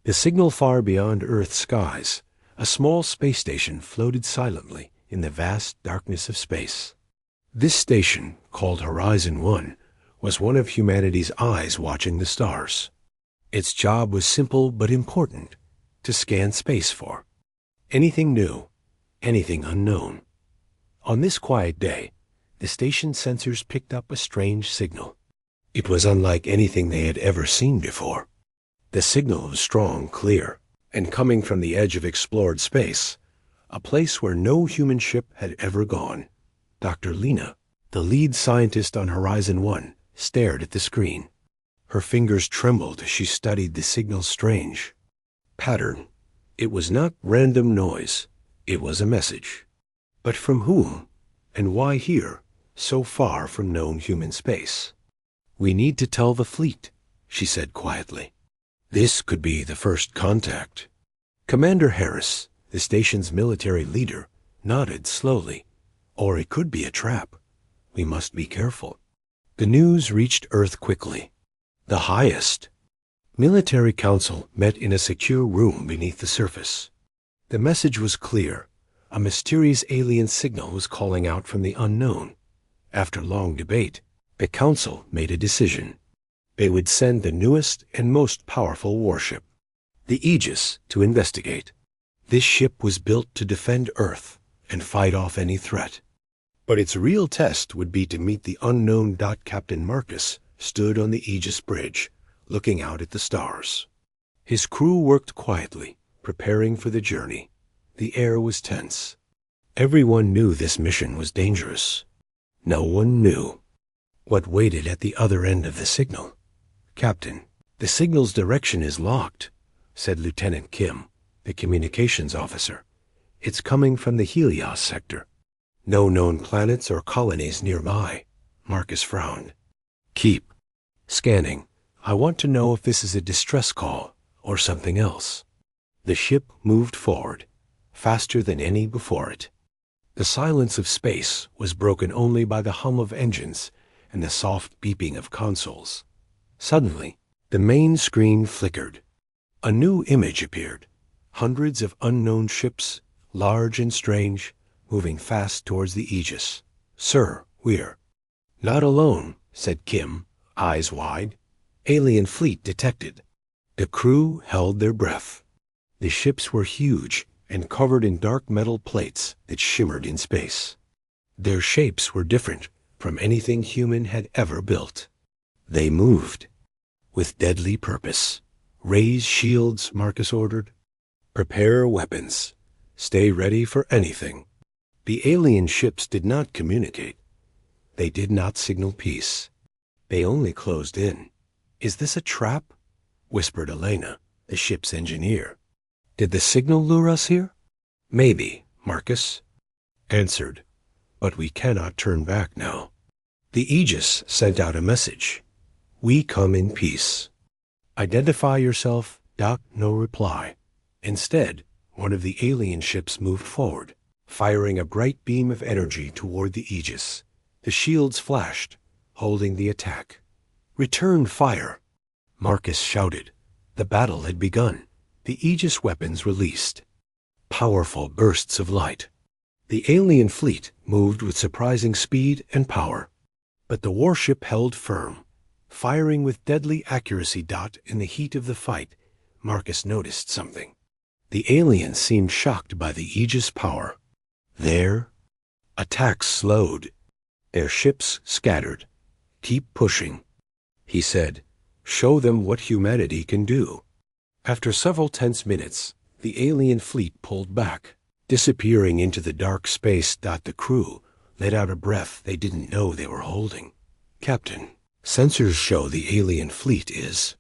The signal far beyond Earth's skies, a small space station floated silently in the vast darkness of space. This station, called Horizon 1, was one of humanity's eyes watching the stars. Its job was simple but important: to scan space for anything new, anything unknown. On this quiet day, the station's sensors picked up a strange signal. It was unlike anything they had ever seen before. The signal was strong, clear, and coming from the edge of explored space, a place where no human ship had ever gone. Dr. Lena, the lead scientist on Horizon 1, stared at the screen. Her fingers trembled as she studied the signal's strange pattern. It was not random noise. It was a message. But from whom? And why here, so far from known human space? "We need to tell the fleet," she said quietly. "This could be the first contact." Commander Harris, the station's military leader, nodded slowly. "Or it could be a trap. We must be careful." The news reached Earth quickly. The highest military council met in a secure room beneath the surface. The message was clear. A mysterious alien signal was calling out from the unknown. After long debate, the council made a decision. They would send the newest and most powerful warship, the Aegis, to investigate. This ship was built to defend Earth and fight off any threat. But its real test would be to meet the unknown. Captain Marcus stood on the Aegis bridge, looking out at the stars. His crew worked quietly, preparing for the journey. The air was tense. Everyone knew this mission was dangerous. No one knew what waited at the other end of the signal. "Captain, the signal's direction is locked," said Lieutenant Kim, the communications officer. "It's coming from the Helios sector. No known planets or colonies nearby." Marcus frowned. "Keep scanning. I want to know if this is a distress call or something else." The ship moved forward, faster than any before it. The silence of space was broken only by the hum of engines and the soft beeping of consoles. Suddenly, the main screen flickered. A new image appeared. Hundreds of unknown ships, large and strange, moving fast towards the Aegis. "Sir, we're not alone," said Kim, eyes wide. "Alien fleet detected." The crew held their breath. The ships were huge and covered in dark metal plates that shimmered in space. Their shapes were different from anything human had ever built. They moved with deadly purpose. "Raise shields," Marcus ordered. "Prepare weapons. Stay ready for anything." The alien ships did not communicate. They did not signal peace. They only closed in. "Is this a trap?" whispered Elena, the ship's engineer. "Did the signal lure us here?" "Maybe," Marcus answered, "but we cannot turn back now." The Aegis sent out a message. "We come in peace. Identify yourself." Doc, no reply. Instead, one of the alien ships moved forward, firing a bright beam of energy toward the Aegis. The shields flashed, holding the attack. "Return fire!" Marcus shouted. The battle had begun. The Aegis weapons released powerful bursts of light. The alien fleet moved with surprising speed and power. But the warship held firm, firing with deadly accuracy. In the heat of the fight, Marcus noticed something. The aliens seemed shocked by the Aegis' power. Their attacks slowed. Their ships scattered. "Keep pushing," he said. "Show them what humanity can do." After several tense minutes, the alien fleet pulled back, disappearing into the dark space. The crew let out a breath they didn't know they were holding. "Captain, sensors show the alien fleet is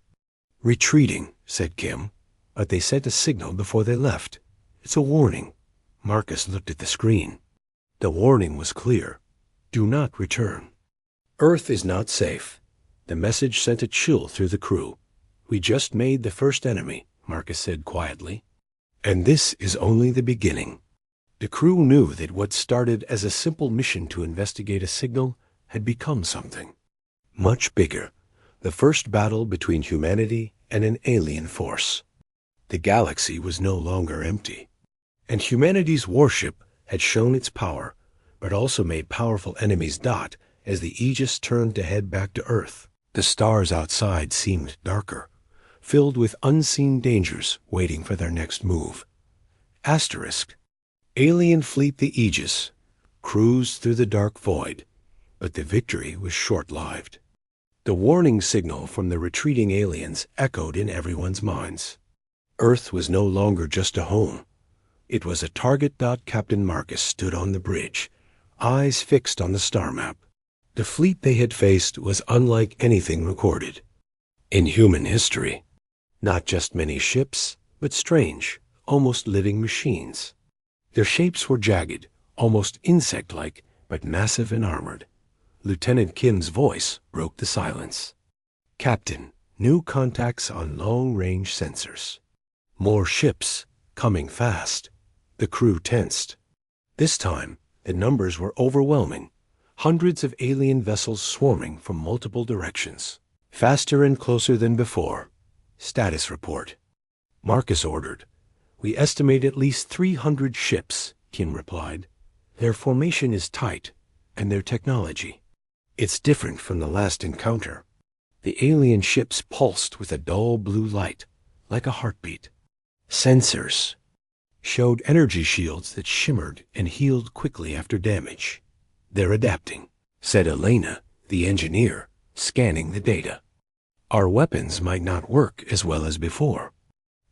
retreating," said Kim, "but they sent a signal before they left. It's a warning." Marcus looked at the screen. The warning was clear. "Do not return. Earth is not safe." The message sent a chill through the crew. "We just made the first enemy," Marcus said quietly. "And this is only the beginning." The crew knew that what started as a simple mission to investigate a signal had become something much bigger, the first battle between humanity and an alien force. The galaxy was no longer empty, and humanity's warship had shown its power, but also made powerful enemies dot as the Aegis turned to head back to Earth. The stars outside seemed darker, filled with unseen dangers waiting for their next move. Asterisk. Alien fleet the Aegis cruised through the dark void, but the victory was short-lived. The warning signal from the retreating aliens echoed in everyone's minds. Earth was no longer just a home. It was a target. Captain Marcus stood on the bridge, eyes fixed on the star map. The fleet they had faced was unlike anything recorded in human history. Not just many ships, but strange, almost living machines. Their shapes were jagged, almost insect-like, but massive and armored. Lieutenant Kim's voice broke the silence. "Captain, new contacts on long-range sensors. More ships, coming fast." The crew tensed. This time, the numbers were overwhelming. Hundreds of alien vessels swarming from multiple directions. Faster and closer than before. Status report. Marcus ordered. "We estimate at least 300 ships," Kim replied. "Their formation is tight, and their technology. It's different from the last encounter." The alien ships pulsed with a dull blue light, like a heartbeat. Sensors showed energy shields that shimmered and healed quickly after damage. "They're adapting," said Elena, the engineer, scanning the data. "Our weapons might not work as well as before."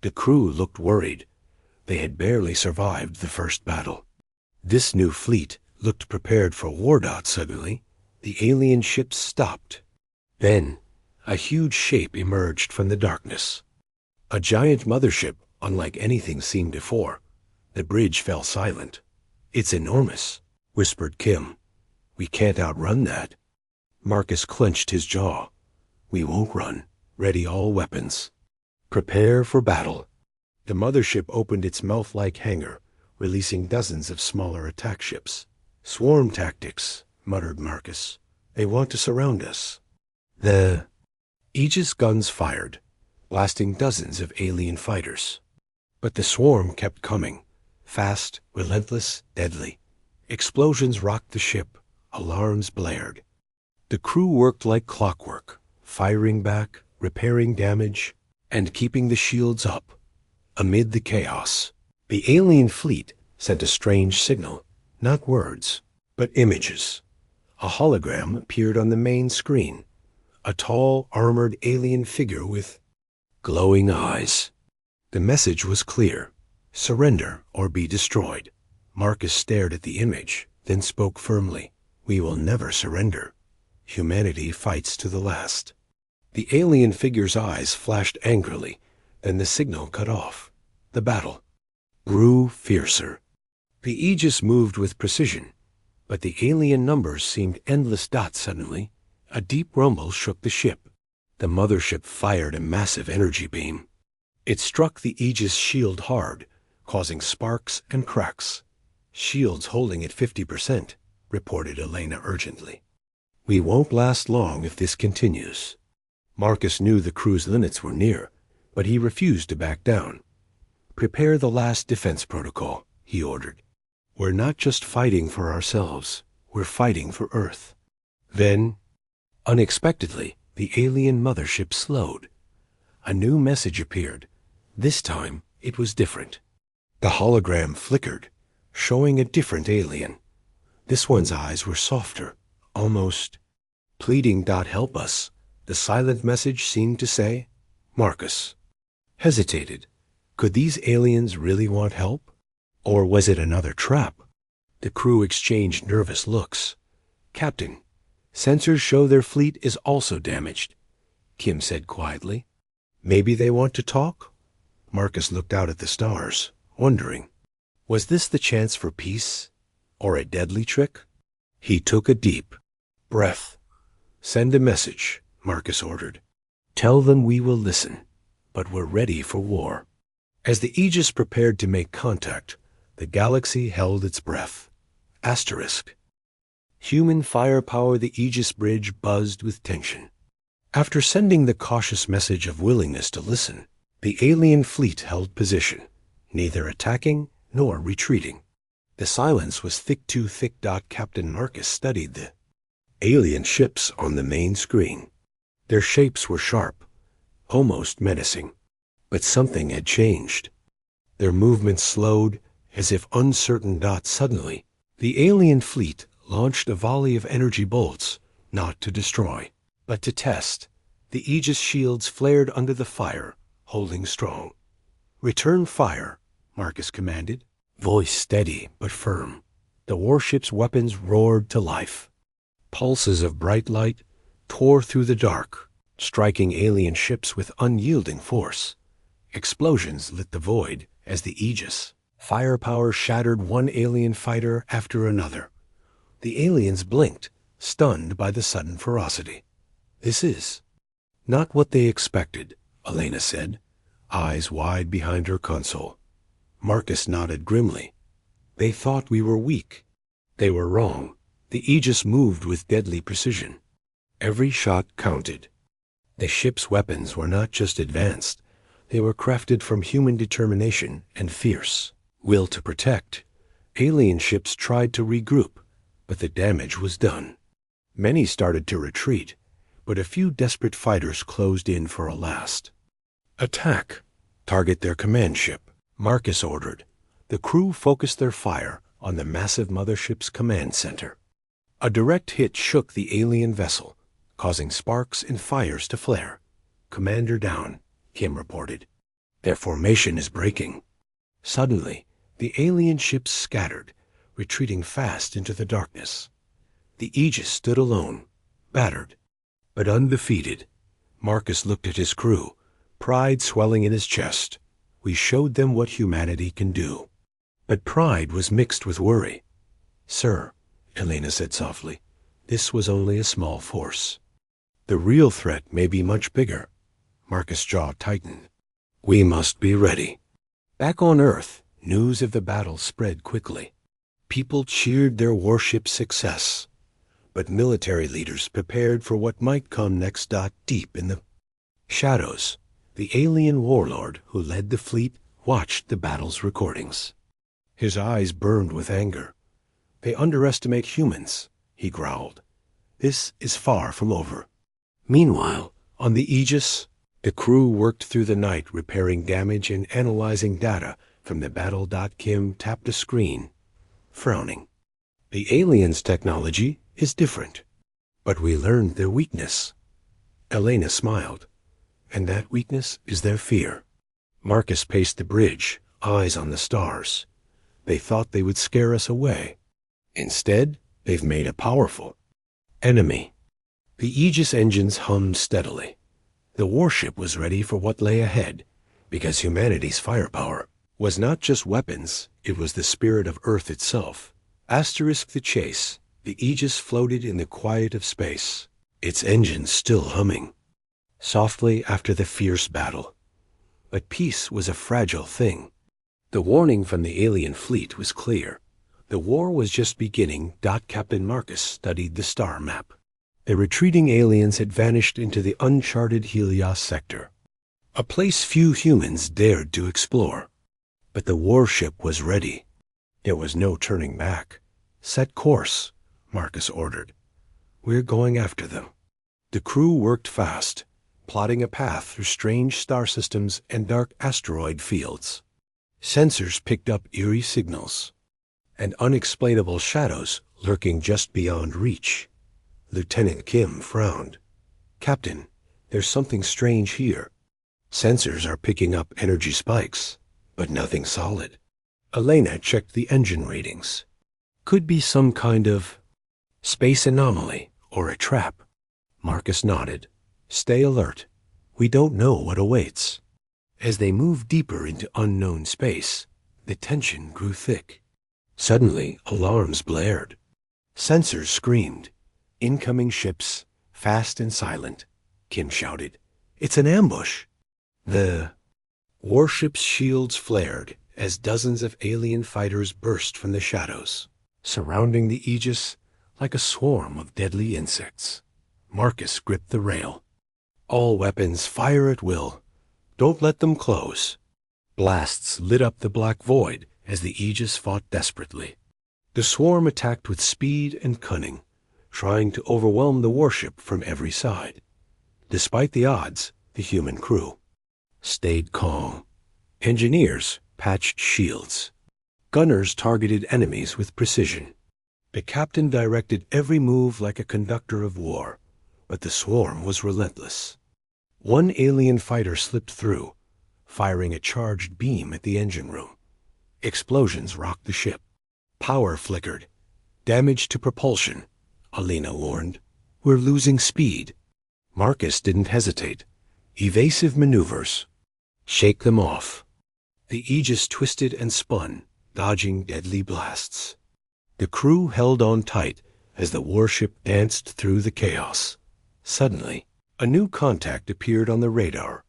The crew looked worried. They had barely survived the first battle. This new fleet looked prepared for war. Suddenly, the alien ships stopped. Then, a huge shape emerged from the darkness. A giant mothership, unlike anything seen before. The bridge fell silent. "It's enormous," whispered Kim. "We can't outrun that." Marcus clenched his jaw. "We won't run. Ready all weapons. Prepare for battle." The mothership opened its mouth-like hangar, releasing dozens of smaller attack ships. "Swarm tactics," muttered Marcus. "They want to surround us." The Aegis guns fired, blasting dozens of alien fighters. But the swarm kept coming, fast, relentless, deadly. Explosions rocked the ship, alarms blared. The crew worked like clockwork, firing back, repairing damage, and keeping the shields up. Amid the chaos, the alien fleet sent a strange signal, not words, but images. A hologram appeared on the main screen, a tall, armored alien figure with glowing eyes. The message was clear: surrender or be destroyed. Marcus stared at the image, then spoke firmly. "We will never surrender. Humanity fights to the last." The alien figure's eyes flashed angrily, then the signal cut off. The battle grew fiercer. The Aegis moved with precision, but the alien numbers seemed endless. Suddenly, a deep rumble shook the ship. The mothership fired a massive energy beam. It struck the Aegis shield hard, causing sparks and cracks. "Shield's holding at 50%, reported Elena urgently. "We won't last long if this continues." Marcus knew the crew's limits were near, but he refused to back down. "Prepare the last defense protocol," he ordered. "We're not just fighting for ourselves, we're fighting for Earth." Then, unexpectedly, the alien mothership slowed. A new message appeared. This time, it was different. The hologram flickered, showing a different alien. This one's eyes were softer, almost pleading. "Help us," the silent message seemed to say. Marcus hesitated. Could these aliens really want help? Or was it another trap? The crew exchanged nervous looks. "Captain, sensors show their fleet is also damaged," Kim said quietly. "Maybe they want to talk?" Marcus looked out at the stars, wondering. Was this the chance for peace? Or a deadly trick? He took a deep breath. "Send a message," Marcus ordered. "Tell them we will listen, but we're ready for war." As the Aegis prepared to make contact, the galaxy held its breath. Asterisk. Human firepower. The Aegis bridge buzzed with tension. After sending the cautious message of willingness to listen, The alien fleet held position, neither attacking nor retreating. The silence was thick, too thick. Captain Marcus studied the alien ships on the main screen. Their shapes were sharp, almost menacing. But something had changed. Their movements slowed, as if uncertain. Suddenly, the alien fleet launched a volley of energy bolts, not to destroy, but to test. The Aegis shields flared under the fire, holding strong. "Return fire," Marcus commanded, voice steady but firm. The warship's weapons roared to life. Pulses of bright light tore through the dark, striking alien ships with unyielding force. Explosions lit the void as the Aegis firepower shattered one alien fighter after another. The aliens blinked, stunned by the sudden ferocity. "This is not what they expected," Elena said, eyes wide behind her console. Marcus nodded grimly. "They thought we were weak. They were wrong." The Aegis moved with deadly precision. Every shot counted. The ship's weapons were not just advanced. They were crafted from human determination and fierce will to protect. Alien ships tried to regroup, but the damage was done. Many started to retreat, but a few desperate fighters closed in for a last. "Attack! Target their command ship," Marcus ordered. The crew focused their fire on the massive mothership's command center. A direct hit shook the alien vessel, causing sparks and fires to flare. "Commander down," Kim reported. "Their formation is breaking." Suddenly, the alien ships scattered, retreating fast into the darkness. The Aegis stood alone, battered, but undefeated. Marcus looked at his crew, pride swelling in his chest. "We showed them what humanity can do." But pride was mixed with worry. "Sir," Elena said softly, "this was only a small force. The real threat may be much bigger." Marcus' jaw tightened. "We must be ready." Back on Earth, news of the battle spread quickly. People cheered their warship's success, but military leaders prepared for what might come next. Deep in the shadows, the alien warlord who led the fleet watched the battle's recordings. His eyes burned with anger. "They underestimate humans," he growled. "This is far from over." Meanwhile, on the Aegis, the crew worked through the night repairing damage and analyzing data from the battle. Kim tapped a screen, frowning. "The aliens' technology is different, but we learned their weakness." Elena smiled. "And that weakness is their fear." Marcus paced the bridge, eyes on the stars. "They thought they would scare us away. Instead, they've made a powerful enemy." The Aegis engines hummed steadily. The warship was ready for what lay ahead, because humanity's firepower was not just weapons, it was the spirit of Earth itself. The chase, the Aegis floated in the quiet of space, its engines still humming softly after the fierce battle. But peace was a fragile thing. The warning from the alien fleet was clear. The war was just beginning. Captain Marcus studied the star map. The retreating aliens had vanished into the uncharted Helios sector, a place few humans dared to explore. But the warship was ready. There was no turning back. "Set course," Marcus ordered. "We're going after them." The crew worked fast, plotting a path through strange star systems and dark asteroid fields. Sensors picked up eerie signals and unexplainable shadows lurking just beyond reach. Lieutenant Kim frowned. "Captain, there's something strange here. Sensors are picking up energy spikes, but nothing solid." Elena checked the engine readings. "Could be some kind of space anomaly or a trap." Marcus nodded. "Stay alert. We don't know what awaits." As they moved deeper into unknown space, the tension grew thick. Suddenly, alarms blared. Sensors screamed. "Incoming ships, fast and silent," Kim shouted. "It's an ambush." The warship's shields flared as dozens of alien fighters burst from the shadows, surrounding the Aegis like a swarm of deadly insects. Marcus gripped the rail. "All weapons fire at will. Don't let them close. Blasts lit up the black void as the Aegis fought desperately. The swarm attacked with speed and cunning, trying to overwhelm the warship from every side. Despite the odds, the human crew stayed calm. Engineers patched shields. Gunners targeted enemies with precision. The captain directed every move like a conductor of war, but the swarm was relentless. One alien fighter slipped through, firing a charged beam at the engine room. Explosions rocked the ship. Power flickered. Damage to propulsion, Alina warned. We're losing speed. Marcus didn't hesitate. Evasive maneuvers. Shake them off. The Aegis twisted and spun, dodging deadly blasts. The crew held on tight as the warship danced through the chaos. Suddenly, a new contact appeared on the radar.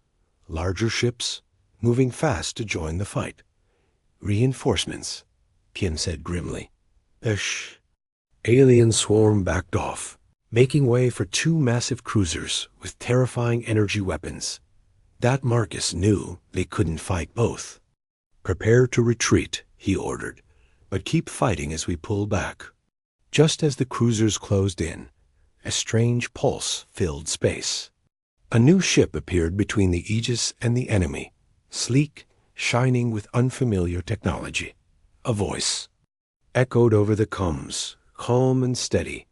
Larger ships, moving fast to join the fight. Reinforcements, Kim said grimly. The alien swarm backed off, making way for two massive cruisers with terrifying energy weapons. That Marcus knew they couldn't fight both. Prepare to retreat, he ordered, but keep fighting as we pull back. Just as the cruisers closed in, a strange pulse filled space. A new ship appeared between the Aegis and the enemy, sleek, shining with unfamiliar technology. A voice echoed over the comms, calm and steady.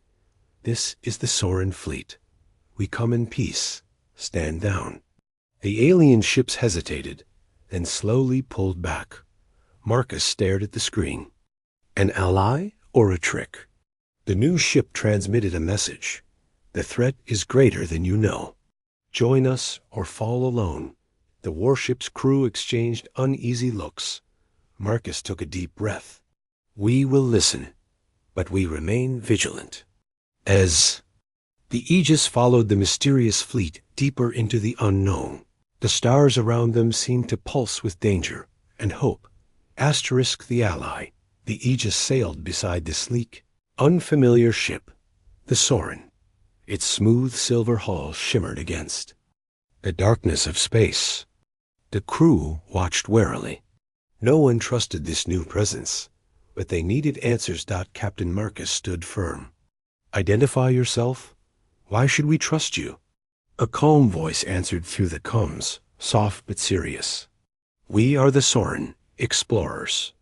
This is the Sorin fleet. We come in peace. Stand down. The alien ships hesitated, then slowly pulled back. Marcus stared at the screen. An ally or a trick? The new ship transmitted a message. The threat is greater than you know. Join us or fall alone. The warship's crew exchanged uneasy looks. Marcus took a deep breath. We will listen, but we remain vigilant. As the Aegis followed the mysterious fleet deeper into the unknown, the stars around them seemed to pulse with danger and hope. Asterisk the ally, the Aegis sailed beside the sleek, unfamiliar ship, the Sorin. Its smooth silver hull shimmered against the darkness of space. The crew watched warily. No one trusted this new presence, but they needed answers. Captain Marcus stood firm. Identify yourself? Why should we trust you? A calm voice answered through the comms, soft but serious. We are the Sorin, explorers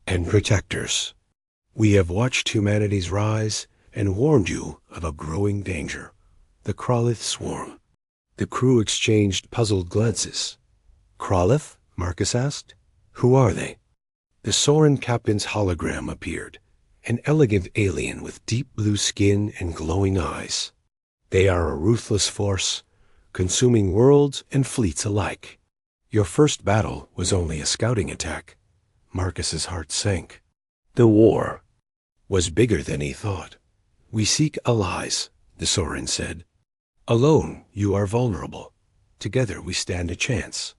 and protectors. We have watched humanity's rise and warned you of a growing danger, the Krolith swarm. The crew exchanged puzzled glances. Krolith? Marcus asked. Who are they? The Sorin captain's hologram appeared, an elegant alien with deep blue skin and glowing eyes. They are a ruthless force, consuming worlds and fleets alike. Your first battle was only a scouting attack. Marcus's heart sank. The war was bigger than he thought. We seek allies, the Sorin said. Alone, you are vulnerable. Together we stand a chance.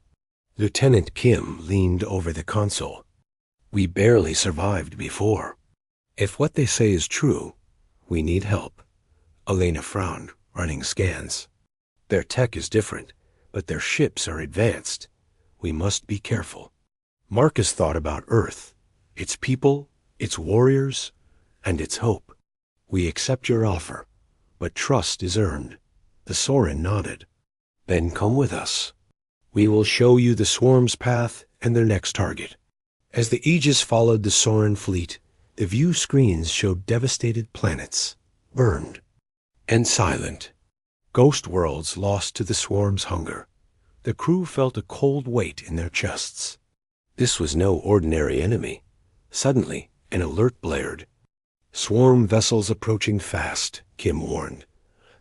Lieutenant Kim leaned over the console. We barely survived before. If what they say is true, we need help. Elena frowned, running scans. Their tech is different, but their ships are advanced. We must be careful. Marcus thought about Earth, its people, its warriors, and its hope. We accept your offer, but trust is earned. The Sorin nodded. Then come with us. We will show you the swarm's path and their next target. As the Aegis followed the Sorin fleet, the view screens showed devastated planets, burned and silent. Ghost worlds lost to the swarm's hunger. The crew felt a cold weight in their chests. This was no ordinary enemy. Suddenly, an alert blared. Swarm vessels approaching fast, Kim warned.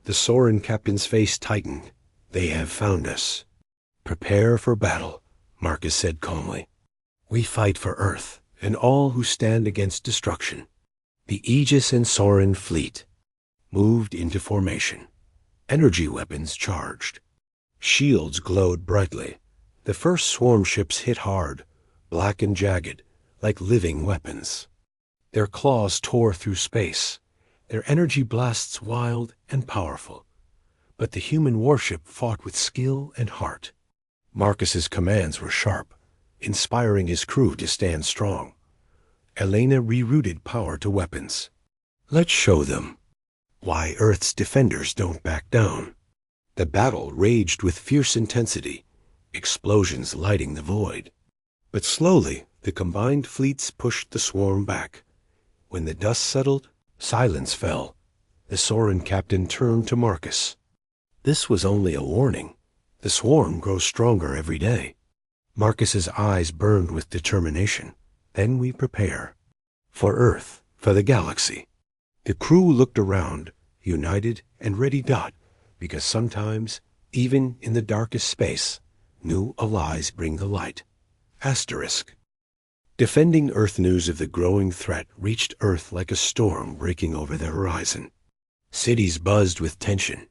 The Sorin captain's face tightened. They have found us. Prepare for battle, Marcus said calmly. We fight for Earth and all who stand against destruction. The Aegis and Sorin fleet moved into formation. Energy weapons charged. Shields glowed brightly. The first swarm ships hit hard, black and jagged, like living weapons. Their claws tore through space, their energy blasts wild and powerful. But the human warship fought with skill and heart. Marcus's commands were sharp, inspiring his crew to stand strong. Elena rerouted power to weapons. Let's show them why Earth's defenders don't back down. The battle raged with fierce intensity, explosions lighting the void. But slowly, the combined fleets pushed the swarm back. When the dust settled, silence fell. The Sorin captain turned to Marcus. This was only a warning. The swarm grows stronger every day. Marcus's eyes burned with determination. Then we prepare. For Earth, for the galaxy. The crew looked around, united and ready. Because sometimes, even in the darkest space, new allies bring the light. Asterisk. Defending Earth news of the growing threat reached Earth like a storm breaking over the horizon. Cities buzzed with tension,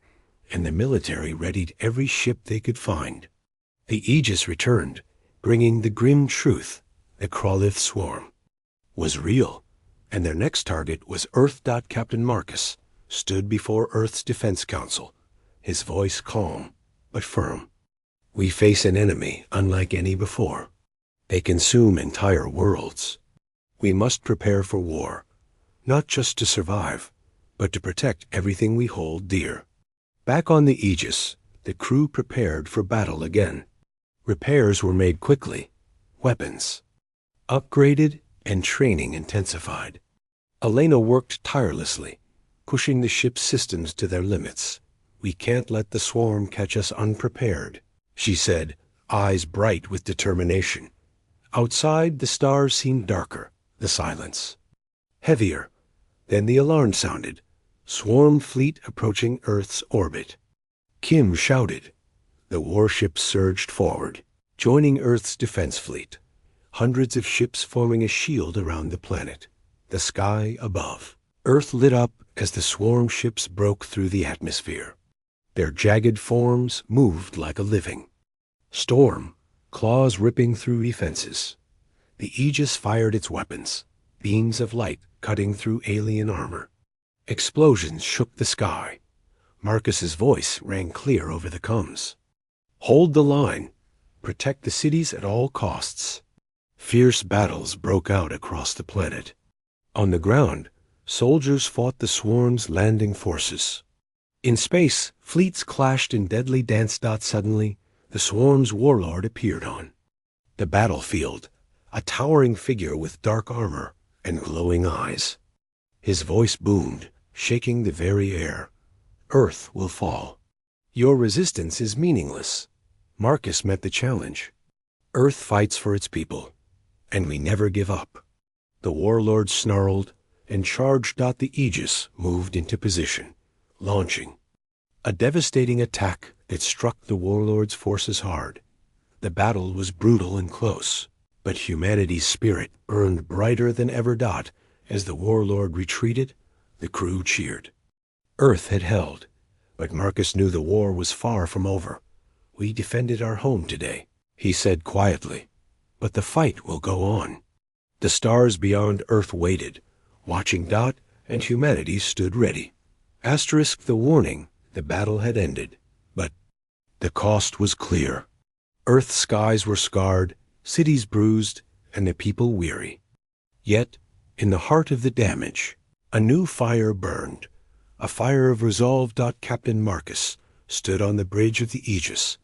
and the military readied every ship they could find. The Aegis returned, bringing the grim truth. The Krolith swarm was real, and their next target was Earth. Captain Marcus stood before Earth's Defense Council, his voice calm but firm. We face an enemy unlike any before. They consume entire worlds. We must prepare for war, not just to survive, but to protect everything we hold dear. Back on the Aegis, the crew prepared for battle again. Repairs were made quickly, weapons upgraded, and training intensified. Elena worked tirelessly, pushing the ship's systems to their limits. We can't let the swarm catch us unprepared, she said, eyes bright with determination. Outside, the stars seemed darker, the silence heavier. Then the alarm sounded. Swarm fleet approaching Earth's orbit. Kim shouted. The warships surged forward, joining Earth's defense fleet. Hundreds of ships forming a shield around the planet. The sky above. Earth lit up as the swarm ships broke through the atmosphere. Their jagged forms moved like a living storm, claws ripping through defenses. The Aegis fired its weapons, beams of light cutting through alien armor. Explosions shook the sky. Marcus's voice rang clear over the comms. Hold the line. Protect the cities at all costs. Fierce battles broke out across the planet. On the ground, soldiers fought the swarm's landing forces. In space, fleets clashed in deadly dance. Suddenly, the swarm's warlord appeared on the battlefield, a towering figure with dark armor and glowing eyes. His voice boomed, shaking the very air. Earth will fall. Your resistance is meaningless. Marcus met the challenge. Earth fights for its people, and we never give up. The warlord snarled and charged. The Aegis moved into position, launching a devastating attack that struck the warlord's forces hard. The battle was brutal and close, but humanity's spirit burned brighter than ever. As the warlord retreated, the crew cheered. Earth had held, but Marcus knew the war was far from over. We defended our home today, he said quietly, but the fight will go on. The stars beyond Earth waited, watching. And humanity stood ready. Asterisk the warning, the battle had ended, but the cost was clear. Earth's skies were scarred, cities bruised, and the people weary. Yet, in the heart of the damage, a new fire burned, a fire of resolve. Captain Marcus stood on the bridge of the Aegis,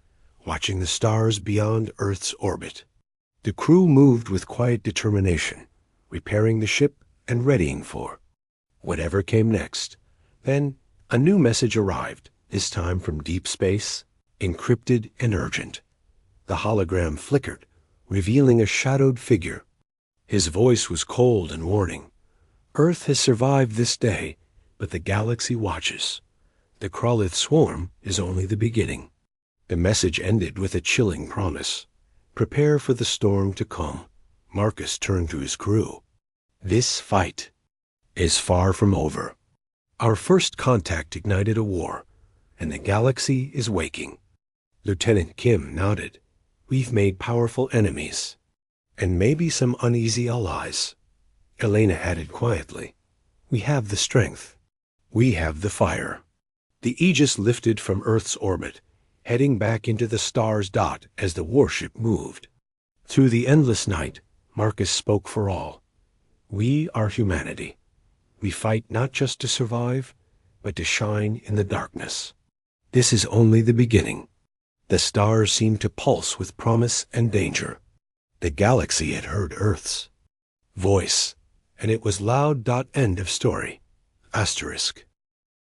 watching the stars beyond Earth's orbit. The crew moved with quiet determination, repairing the ship and readying for whatever came next. Then, a new message arrived, this time from deep space, encrypted and urgent. The hologram flickered, revealing a shadowed figure. His voice was cold and warning. Earth has survived this day, but the galaxy watches. The Krolith swarm is only the beginning. The message ended with a chilling promise. Prepare for the storm to come. Marcus turned to his crew. This fight is far from over. Our first contact ignited a war, and the galaxy is waking. Lieutenant Kim nodded. We've made powerful enemies, and maybe some uneasy allies. Elena added quietly. We have the strength. We have the fire. The Aegis lifted from Earth's orbit, heading back into the stars. As the warship moved through the endless night, Marcus spoke for all. We are humanity. We fight not just to survive, but to shine in the darkness. This is only the beginning. The stars seemed to pulse with promise and danger. The galaxy had heard Earth's voice, and it was loud. End of story. Asterisk.